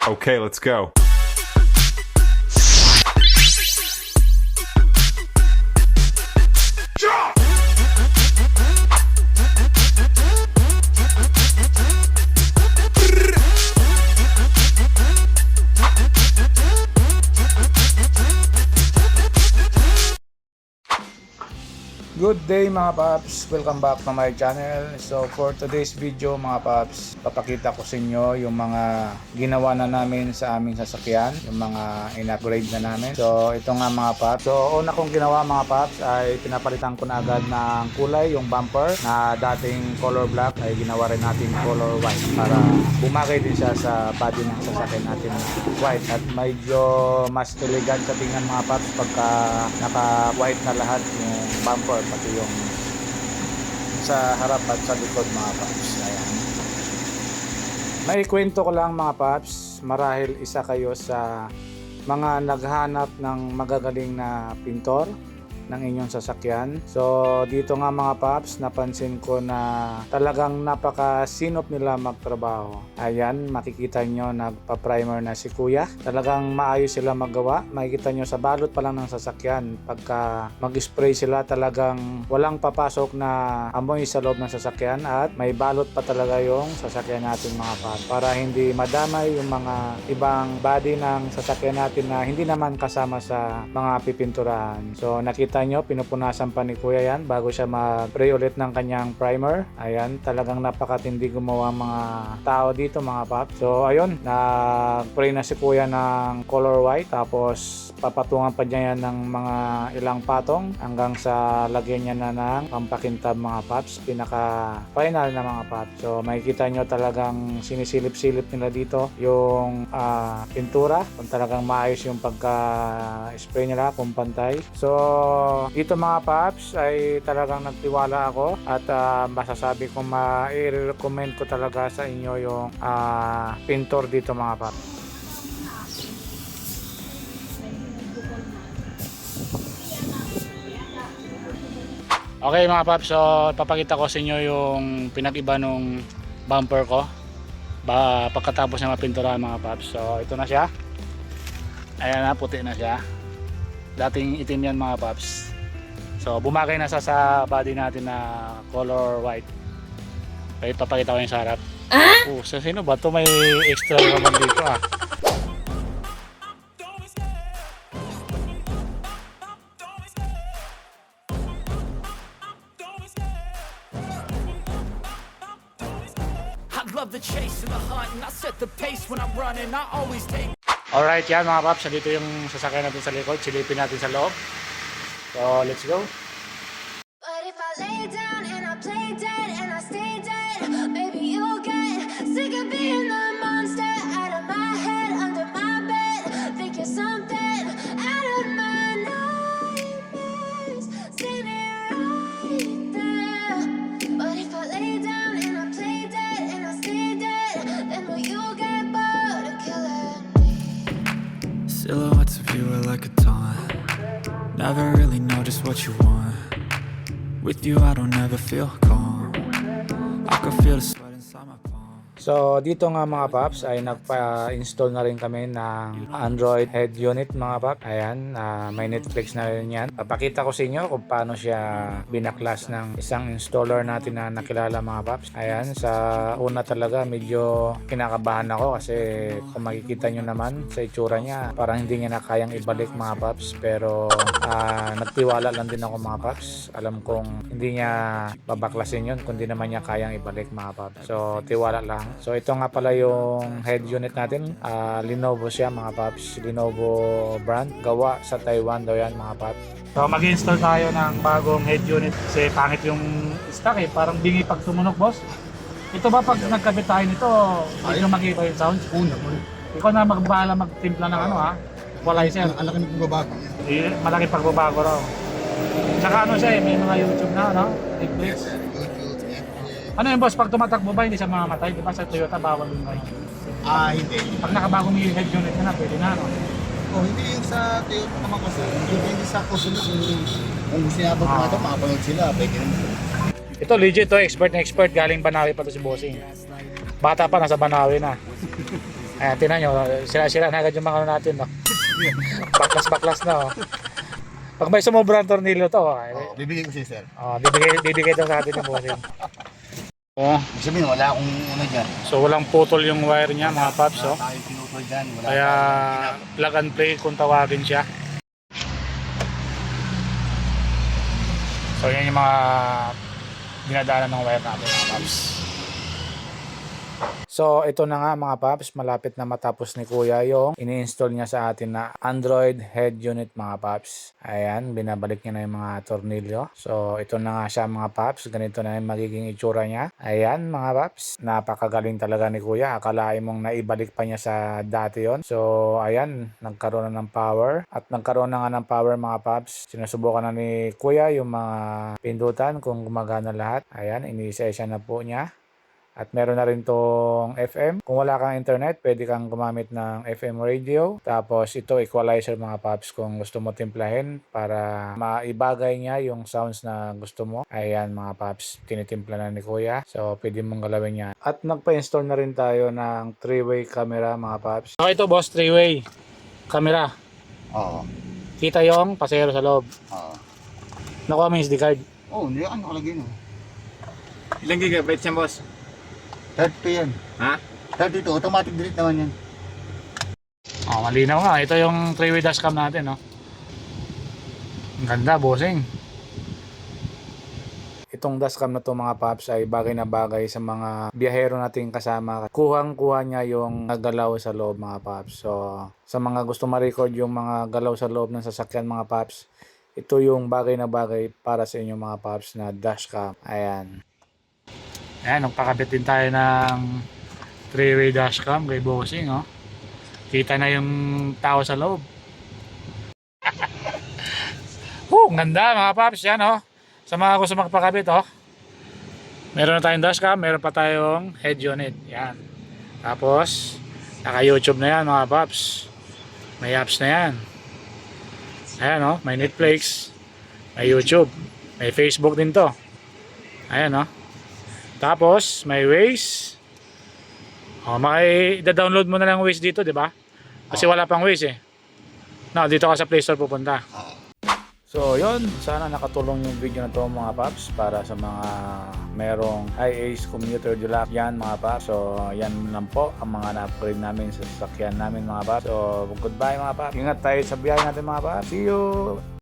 Okay, let's go. Good day mga paps! Welcome back to my channel. So for today's video mga paps, papakita ko sa inyo yung mga ginawa na namin sa aming sasakyan, yung mga in-upgrade na namin. So ito nga mga paps. So una kong ginawa mga paps ay pinapalitan ko na agad ng kulay yung bumper na dating color black ay ginawa rin natin color white para bumagay din siya sa body ng sasakyan natin na white at medyo mas elegant sa tingnan mga paps pagka naka-white na lahat yung bumper pati yung sa harap at sa likod mga paps. Ayan. May kwento ko lang mga paps, marahil isa kayo sa mga naghanap ng magagaling na pintor ng inyong sasakyan. So dito nga mga paps, napansin ko na talagang napakasinop nila magtrabaho. Ayan, makikita nyo nagpa-primer na si kuya. Talagang maayos sila magawa. Makikita nyo sa balot pa lang ng sasakyan. Pagka mag-spray sila, talagang walang papasok na amoy sa loob ng sasakyan at may balot pa talaga yung sasakyan natin mga paps. Para hindi madamay yung mga ibang body ng sasakyan natin na hindi naman kasama sa mga pipinturahan. So nakita nyo, pinupunasan pa ni kuya yan bago siya mag-spray ulit ng kanyang primer. Ayan, talagang napakatindi gumawa mga tao dito mga paps. So ayun, nag-spray na si kuya ng color white, tapos papatungan pa niya yan ng mga ilang patong hanggang sa lagyan niya na ng pampakintab mga paps, pinaka final na mga paps. So makikita nyo talagang sinisilip-silip nila dito yung pintura, kung talagang maayos yung pagka-spray nila, kung pantay. So dito mga paps ay talagang nagtiwala ako at masasabi ko ma-recommend ko talaga sa inyo yung pintor dito mga paps. Okay mga paps, so papakita ko sa inyo yung pinag-iba nung bumper ko pagkatapos na mapinturahan mga paps. So ito na siya, ayan na, puti na siya. Dating itim yan mga paps. So bumagay na sa body natin na color white. Okay, papakita ko yung sa harap. Sa sino ba ito? May extra naman dito I love the chase and the hunt, and I set the pace when I'm running. I always take. Alright, yan mga paps, dito yung sasakyan natin sa likod, silipin natin sa loob. So let's go. But if I lay down and I play dead and I stay dead, maybe you'll get sick of being the monster out of my head, under my bed. Think you're something out of my nightmares. See me right there. But if I lay down and I play dead and I stay dead, then will you get bored of killing me? Silhouettes of you are like a taunt. Never really know just what you want. With you I don't ever feel calm. I can feel the sweat inside my palm. So dito nga mga paps ay nagpa-install na rin kami ng Android head unit mga paps. Ayan, may Netflix na rin yan. Papakita ko sa inyo kung paano siya binaklas ng isang installer natin na nakilala mga paps. Ayan, sa una talaga medyo kinakabahan ako kasi kung makikita nyo naman sa itsura niya, parang hindi niya na kayang ibalik mga paps. Pero nagtiwala lang din ako mga paps. Alam kong hindi niya babaklasin yun kundi naman niya kayang ibalik mga paps. So tiwala lang. So ito nga pala yung head unit natin, Lenovo siya mga paps, Lenovo brand, gawa sa Taiwan daw yan mga paps. So mag-install tayo ng bagong head unit kasi pangit yung stock parang bingi pag tumunog boss. Ito ba pag nagkabit tayo nito, medyo makita yung sound? Ikaw na magbahala magtimpla ng equalizer. Ang laki ng pagbabago. Malaki pagbabago raw. Tsaka siya may mga YouTube na Netflix. Ano yung boss, pag tumatakbo ba hindi siya mamamatay? Di ba sa Toyota bawal yung Hindi. pag nakabagong yung head unit na pwede na Hindi yung sa Toyota naman kasi. Hindi sa kusunod. Kung gusto niya ba ito, makapanood sila. Pwede naman. Ito legit to, expert na expert, galing Banawi pa to si Bossing. Bata pa, nasa Banawi na. Ayan, tinan nyo, sira-sira na agad yung mga ano natin, no? Baklas-baklas na, oh. Pag may sumubrang tornilyo to, Oh, bibigay ko siya, sir. bibigay to sa atin yung bossing. Oh, Ibig sabihin, wala akong ano dyan. so walang putol yung wire niya, mga paps, oh. Wala tayong pinutol dyan. Wala Kaya tayong plug and play kung tawagin siya. So yan yung mga dinadaanan ng wire natin, mga paps. So ito na nga mga paps, malapit na matapos ni Kuya yung ini-install niya sa atin na Android head unit, mga paps. Ayan, binabalik niya na yung mga tornilyo. So ito na nga siya, mga paps, ganito na yung magiging itsura niya. Ayan mga paps, napakagaling talaga ni Kuya. Akalain mong naibalik pa niya sa dati yon. So ayan, nagkaroon na ng power. At nagkaroon na nga ng power, mga paps. Sinusubukan na ni Kuya yung mga pindutan kung gumagana lahat. Ayan, ini-isa-isa na po niya. At meron na rin tong FM. Kung wala kang internet, pwede kang gumamit ng FM radio. Tapos ito, equalizer, mga paps, kung gusto mo timplahin para maibagay niya yung sounds na gusto mo. Ayan mga paps, tinitimpla na ni Kuya. So pwede mong galawin niya. At nagpa-install na rin tayo ng 3-way camera, mga paps. Okay, ito boss, 3-way camera. Oo. Kita yung pasahero sa loob. Oo. Nakuha mo yung SD card. Oh, hindi ano nakalagay no. Ilang gigabytes yan, boss? 30 yan. Ha? 32, automatic delete naman yan. Oh, malinaw nga. Ito yung 3-way dashcam natin, no? Ang ganda, bossing. Itong dashcam na to, mga paps, ay bagay na bagay sa mga biyahero nating kasama. Kuhang-kuha niya yung galaw sa loob, mga paps. So, sa mga gusto ma-record yung mga galaw sa loob ng sasakyan, mga paps, ito yung bagay na bagay para sa inyo, mga paps, na dashcam. Ayan. Ayan, nagpakabit din tayo ng 3-way dashcam kay bossing, oh. Kita na yung tao sa loob. Ang ganda, mga paps, yan, oh. Sa mga gusto magpakabit, oh. Meron na tayong dashcam, meron pa tayong head unit. Yan. Tapos, naka-YouTube na yan, mga paps. May apps na yan. Ayan, oh. May Netflix. May YouTube. May Facebook din to. Ayan, oh. Tapos, may Waze. Oh, i-download mo na lang Waze dito, di ba? Kasi wala pang Waze, eh. No, dito ka sa Play Store pupunta. So, yun. Sana nakatulong yung video na to, mga paps, para sa mga merong IA's commuter deluxe. Yan, mga paps. So, yan lang po ang mga na-upgrade namin sa sasakyan namin, mga paps. So, goodbye, mga paps. Ingat tayo sa biyahe natin, mga paps. See you!